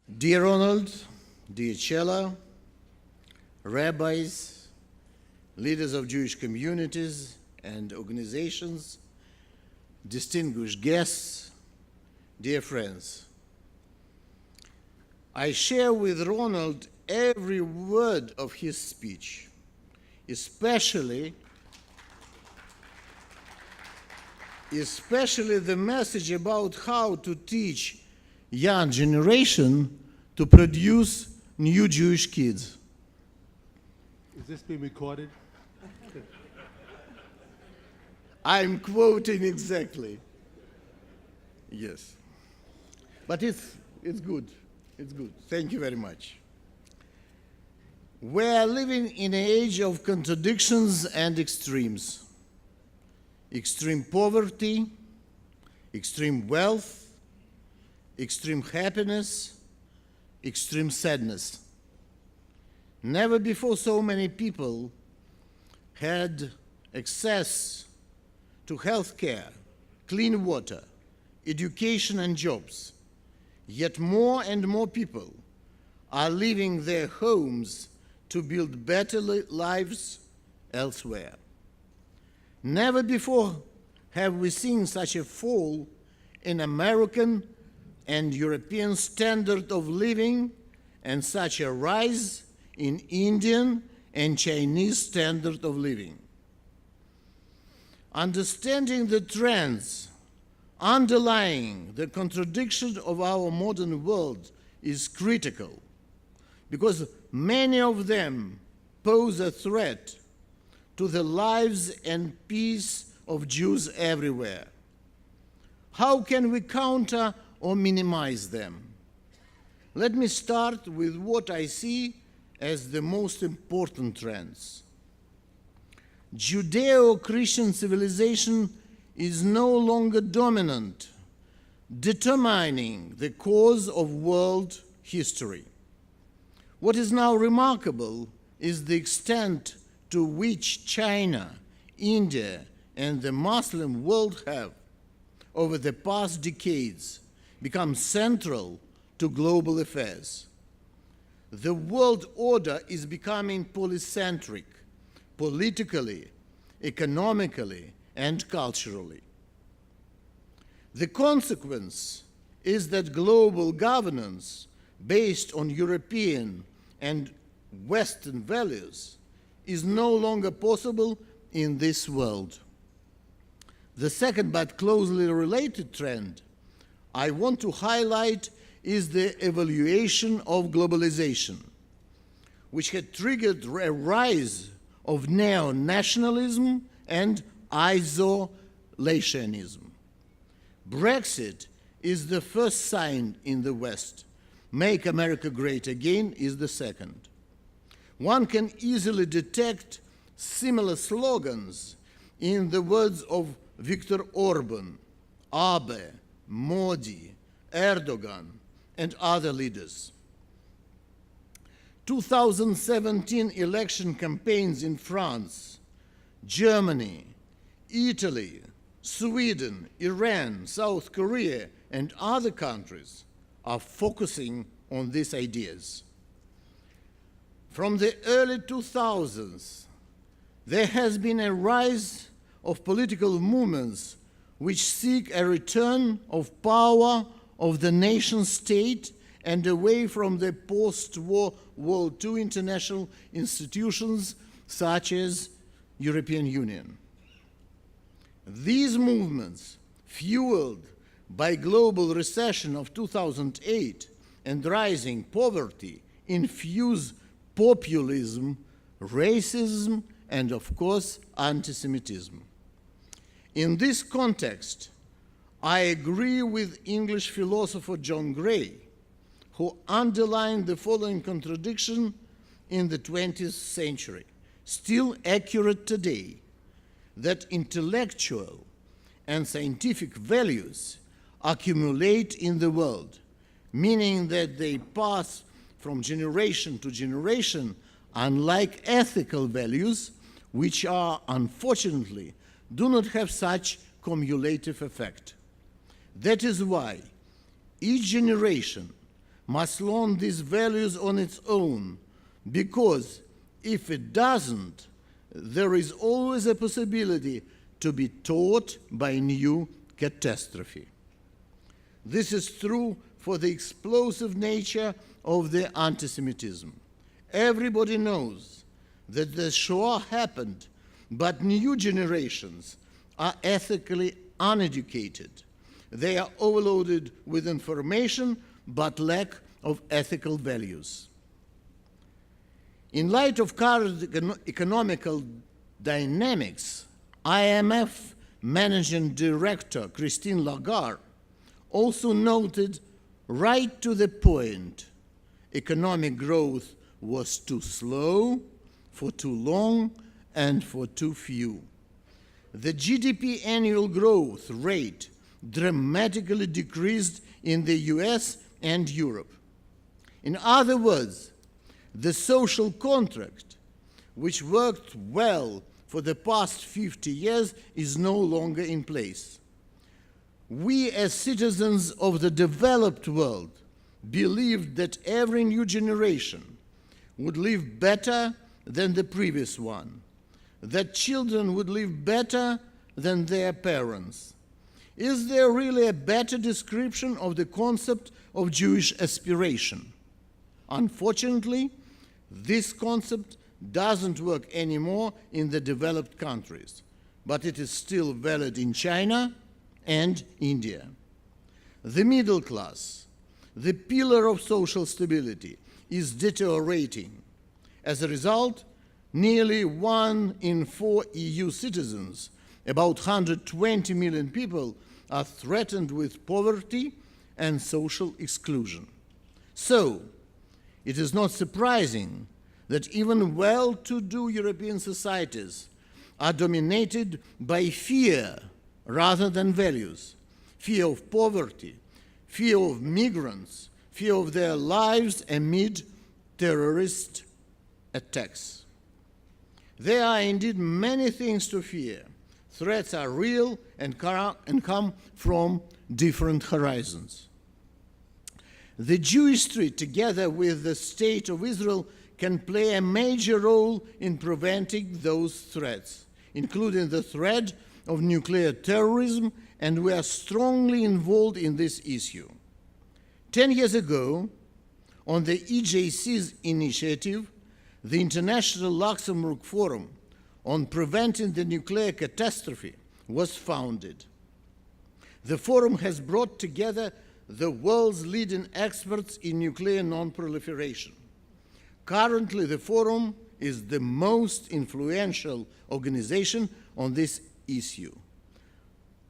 Dear Ronald, dear Chela, rabbis, leaders of Jewish communities and organizations, distinguished guests, dear friends, I share with Ronald every word of his speech, especially the message about how to teach young generation to produce new Jewish kids. Is this being recorded? I'm quoting exactly. Yes. But it's good. It's good. Thank you very much. We're living in an age of contradictions and extremes. Extreme poverty, extreme wealth, extreme happiness, extreme sadness. Never before so many people had access to health care, clean water, education and jobs. Yet more and more people are leaving their homes to build better lives elsewhere. Never before have we seen such a fall in American and European standard of living and such a rise in Indian and Chinese standard of living. Understanding the trends underlying the contradiction of our modern world is critical because many of them pose a threat to the lives and peace of Jews everywhere. How can we counter or minimize them? Let me start with what I see as the most important trends. Judeo-Christian civilization is no longer dominant, determining the course of world history. What is now remarkable is the extent to which China, India, and the Muslim world have, over the past decades, become central to global affairs. The world order is becoming polycentric, politically, economically, and culturally. The consequence is that global governance based on European and Western values is no longer possible in this world. The second but closely related trend I want to highlight is the evaluation of globalization, which had triggered a rise of neo-nationalism and isolationism. Brexit is the first sign in the West. Make America Great Again is the second. One can easily detect similar slogans in the words of Viktor Orban, Abe, Modi, Erdogan, and other leaders. 2017 election campaigns in France, Germany, Italy, Sweden, Iran, South Korea, and other countries are focusing on these ideas. From the early 2000s, there has been a rise of political movements which seek a return of power of the nation state and away from the post-World War II international institutions such as European Union. These movements, fueled by global recession of 2008 and rising poverty, infuse populism, racism, and of course, anti-Semitism. In this context, I agree with English philosopher John Gray, who underlined the following contradiction in the 20th century, still accurate today, that intellectual and scientific values accumulate in the world, meaning that they pass from generation to generation, unlike ethical values, which are, unfortunately, do not have such cumulative effect. That is why each generation must learn these values on its own, because if it doesn't, there is always a possibility to be taught by new catastrophe. This is true for the explosive nature of the anti-Semitism. Everybody knows that the Shoah happened, but new generations are ethically uneducated. They are overloaded with information, but lack of ethical values. In light of current economical dynamics, IMF Managing Director Christine Lagarde also noted right to the point, economic growth was too slow, for too long, and for too few. The GDP annual growth rate dramatically decreased in the US and Europe. In other words, the social contract, which worked well for the past 50 years, is no longer in place. We, as citizens of the developed world, believed that every new generation would live better than the previous one, that children would live better than their parents. Is there really a better description of the concept of Jewish aspiration? Unfortunately, this concept doesn't work anymore in the developed countries, but it is still valid in China and India. The middle class, the pillar of social stability, is deteriorating. As a result, nearly 1 in 4 EU citizens, about 120 million people, are threatened with poverty and social exclusion. So, it is not surprising that even well-to-do European societies are dominated by fear rather than values. Fear of poverty, fear of migrants, fear of their lives amid terrorist attacks. There are indeed many things to fear. Threats are real and come from different horizons. The Jewish street, together with the State of Israel, can play a major role in preventing those threats, including the threat of nuclear terrorism, and we are strongly involved in this issue. 10 years ago, on the EJC's initiative, the International Luxembourg Forum on Preventing the Nuclear Catastrophe was founded. The forum has brought together the world's leading experts in nuclear non-proliferation. Currently, the forum is the most influential organization on this issue.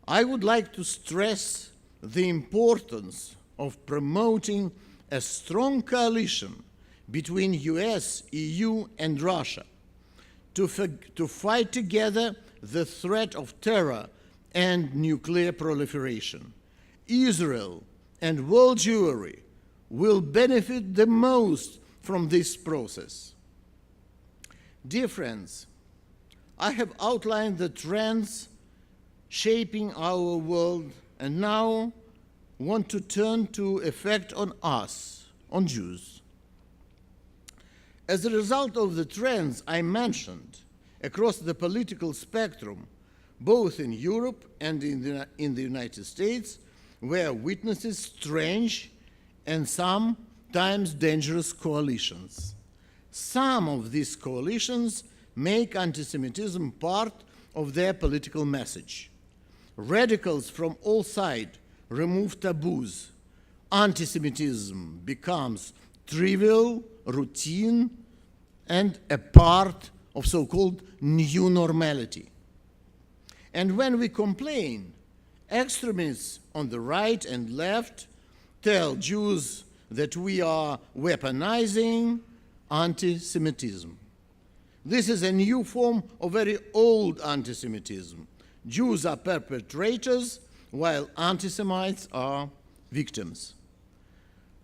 I would like to stress the importance of promoting a strong coalition between US, EU, and Russia to fight together the threat of terror and nuclear proliferation. Israel and world Jewry will benefit the most from this process. Dear friends, I have outlined the trends shaping our world and now want to turn to effect on us, on Jews. As a result of the trends I mentioned across the political spectrum, both in Europe and in the United States, we are witnessing strange and sometimes dangerous coalitions. Some of these coalitions make anti-Semitism part of their political message. Radicals from all sides remove taboos. Anti-Semitism becomes trivial, routine, and a part of so-called new normality. And when we complain, extremists on the right and left tell Jews that we are weaponizing anti-Semitism. This is a new form of very old anti-Semitism. Jews are perpetrators, while anti-Semites are victims.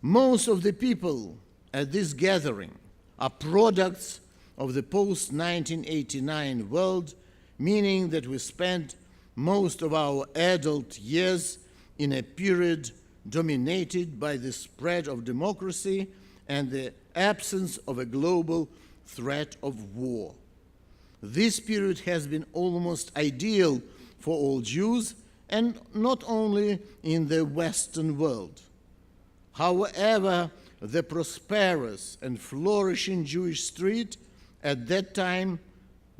Most of the people at this gathering are products of the post-1989 world, meaning that we spent most of our adult years in a period dominated by the spread of democracy and the absence of a global threat of war. This period has been almost ideal for all Jews, and not only in the Western world. However, the prosperous and flourishing Jewish street at that time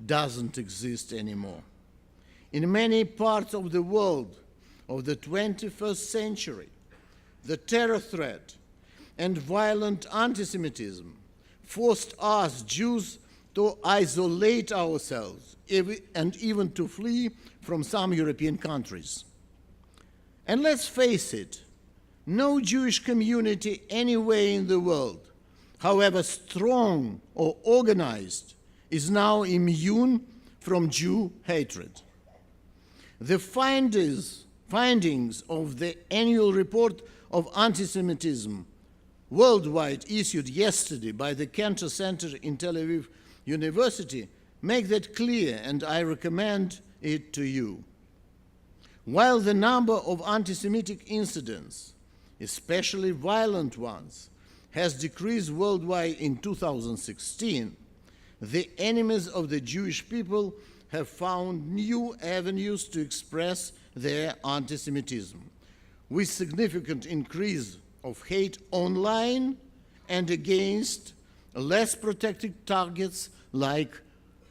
doesn't exist anymore. In many parts of the world of the 21st century, the terror threat and violent anti-Semitism forced us Jews to isolate ourselves and even to flee from some European countries. And let's face it, no Jewish community anywhere in the world, however strong or organized, is now immune from Jew hatred. The findings of the annual report of anti-Semitism worldwide issued yesterday by the Kantor Center in Tel Aviv University make that clear, and I recommend it to you. While the number of anti-Semitic incidents, especially violent ones, has decreased worldwide in 2016, the enemies of the Jewish people have found new avenues to express their anti-Semitism, with significant increase of hate online and against less protected targets like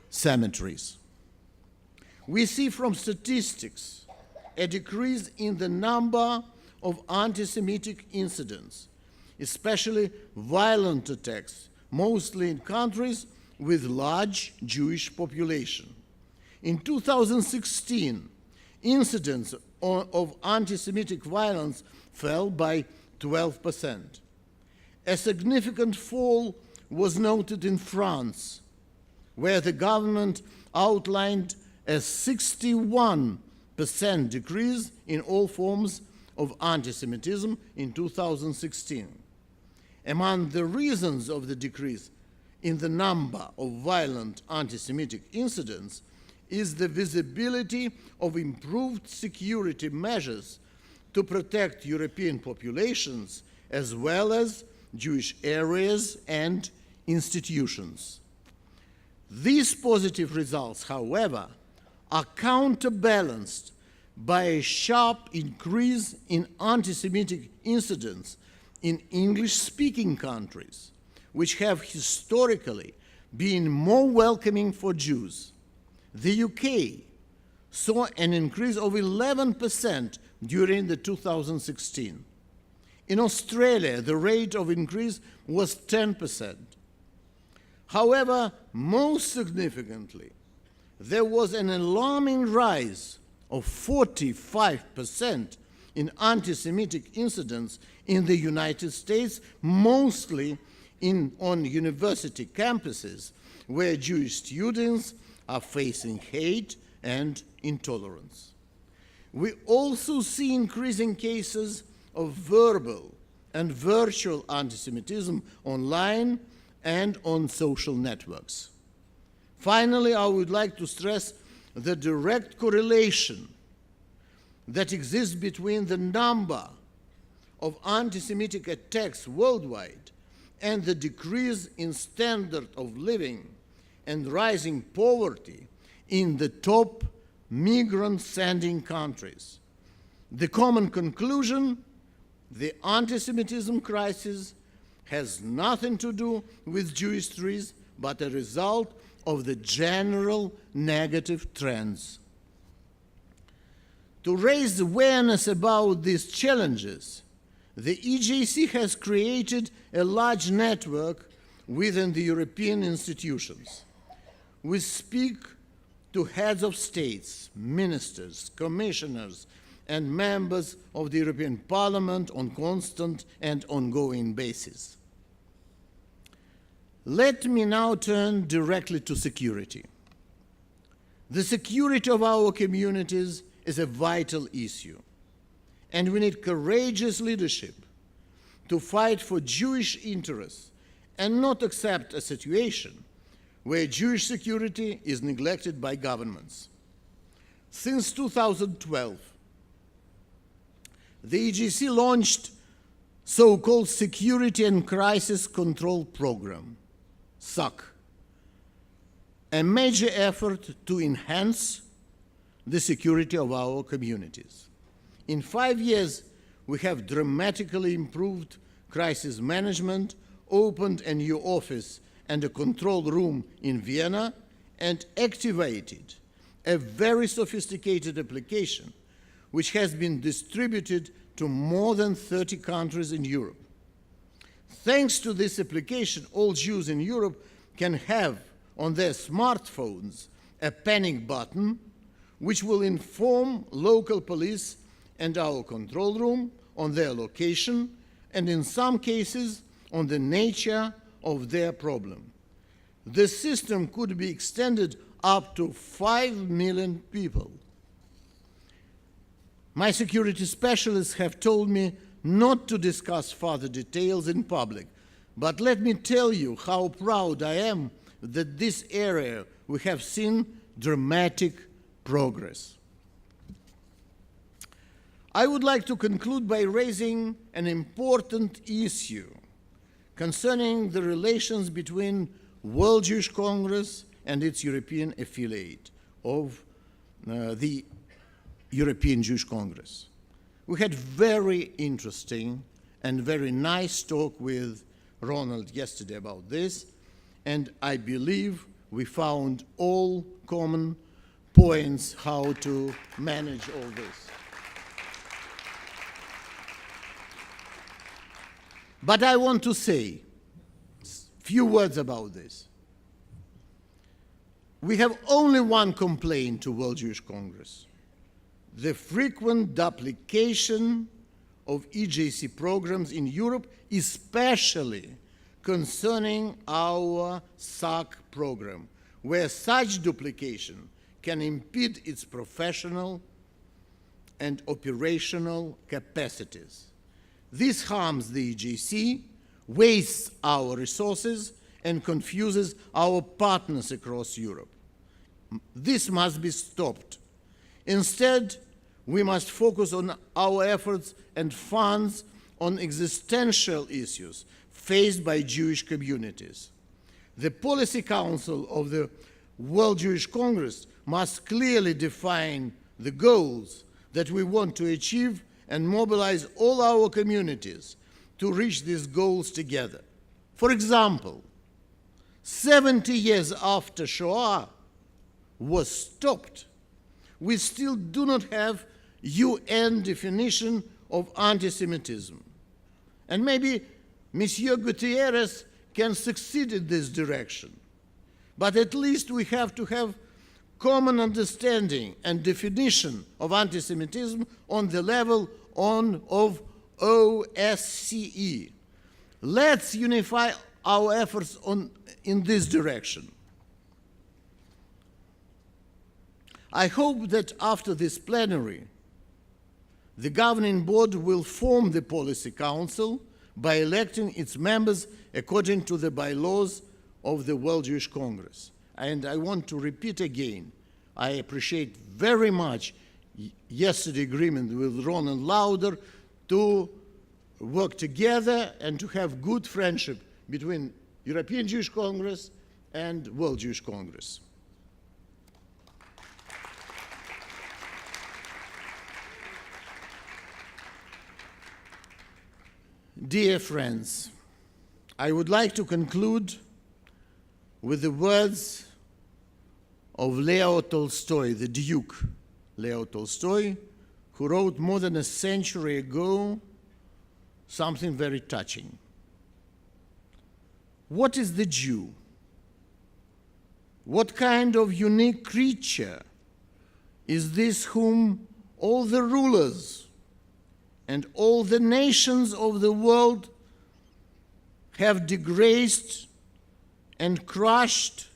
cemeteries. We see from statistics a decrease in the number of anti-Semitic incidents, especially violent attacks, mostly in countries with large Jewish population. In 2016, incidents of anti-Semitic violence fell by 12%. A significant fall was noted in France, where the government outlined a 61% decrease in all forms of anti-Semitism in 2016. Among the reasons of the decrease in the number of violent anti-Semitic incidents is the visibility of improved security measures to protect European populations as well as Jewish areas and institutions. These positive results, however, are counterbalanced by a sharp increase in anti-Semitic incidents in English-speaking countries, which have historically been more welcoming for Jews. The UK saw an increase of 11% during the 2016. In Australia, the rate of increase was 10%. However, most significantly, there was an alarming rise of 45% in anti-Semitic incidents in the United States, mostly on university campuses, where Jewish students are facing hate and intolerance. We also see increasing cases of verbal and virtual anti-Semitism online and on social networks. Finally, I would like to stress the direct correlation that exists between the number of anti-Semitic attacks worldwide and the decrease in standard of living and rising poverty in the top migrant-sending countries. The common conclusion: the anti-Semitism crisis has nothing to do with Jewish histories, but a result of the general negative trends. To raise awareness about these challenges, the EJC has created a large network within the European institutions. We speak to heads of states, ministers, commissioners, and members of the European Parliament on constant and ongoing basis. Let me now turn directly to security. The security of our communities is a vital issue, and we need courageous leadership to fight for Jewish interests and not accept a situation where Jewish security is neglected by governments. Since 2012, the EJC launched so-called Security and Crisis Control Program, SAC, a major effort to enhance the security of our communities. In 5 years, we have dramatically improved crisis management, opened a new office and a control room in Vienna, and activated a very sophisticated application which has been distributed to more than 30 countries in Europe. Thanks to this application, all Jews in Europe can have on their smartphones a panic button which will inform local police and our control room on their location and in some cases on the nature of their problem. The system could be extended up to 5 million people. My security specialists have told me not to discuss further details in public, but let me tell you how proud I am that this area we have seen dramatic progress. I would like to conclude by raising an important issue concerning the relations between World Jewish Congress and its European affiliate of the European Jewish Congress. We had very interesting and very nice talk with Ronald yesterday about this, and I believe we found all common points how to manage all this. But I want to say a few words about this. We have only one complaint to World Jewish Congress: the frequent duplication of EJC programs in Europe, especially concerning our SAC program, where such duplication can impede its professional and operational capacities. This harms the EJC, wastes our resources, and confuses our partners across Europe. This must be stopped. Instead, we must focus on our efforts and funds on existential issues faced by Jewish communities. The Policy Council of the World Jewish Congress must clearly define the goals that we want to achieve and mobilize all our communities to reach these goals together. For example, 70 years after Shoah was stopped, we still do not have UN definition of anti-Semitism. And maybe Monsieur Gutierrez can succeed in this direction. But at least we have to have common understanding and definition of anti-Semitism on the level of OSCE. Let's unify our efforts in this direction. I hope that after this plenary, the governing board will form the Policy Council by electing its members according to the bylaws of the World Jewish Congress. And I want to repeat again, I appreciate very much yesterday's agreement with Ronald Lauder to work together and to have good friendship between European Jewish Congress and World Jewish Congress. Dear friends, I would like to conclude with the words of Leo Tolstoy, the Duke Leo Tolstoy, who wrote more than a century ago something very touching. What is the Jew? What kind of unique creature is this whom all the rulers and all the nations of the world have degraded and crushed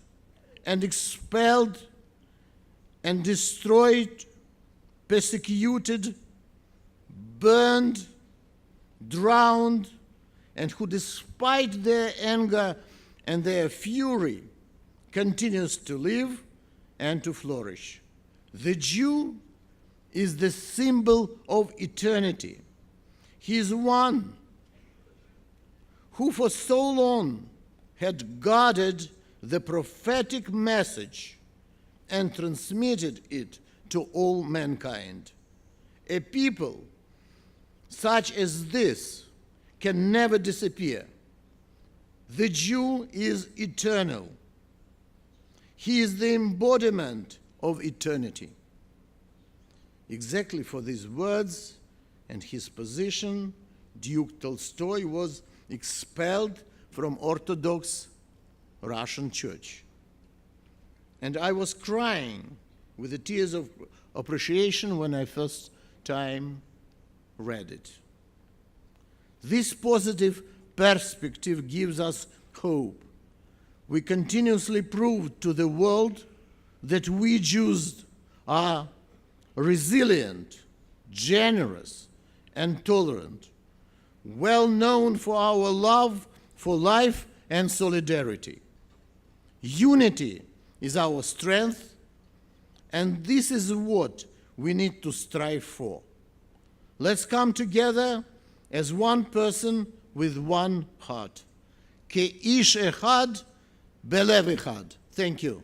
and expelled and destroyed, persecuted, burned, drowned, and who, despite their anger and their fury, continues to live and to flourish? The Jew is the symbol of eternity, He is one who for so long had guarded the prophetic message and transmitted it to all mankind. A people such as this can never disappear. The Jew is eternal. He is the embodiment of eternity. Exactly for these words and his position, Duke Tolstoy was expelled from Orthodox Russian Church. And I was crying with the tears of appreciation when I first time read it. This positive perspective gives us hope. We continuously prove to the world that we Jews are resilient, generous, and tolerant, well known for our love for life and solidarity. Unity is our strength, and this is what we need to strive for. Let's come together as one person with one heart. Ke'ish echad, belev echad. Thank you.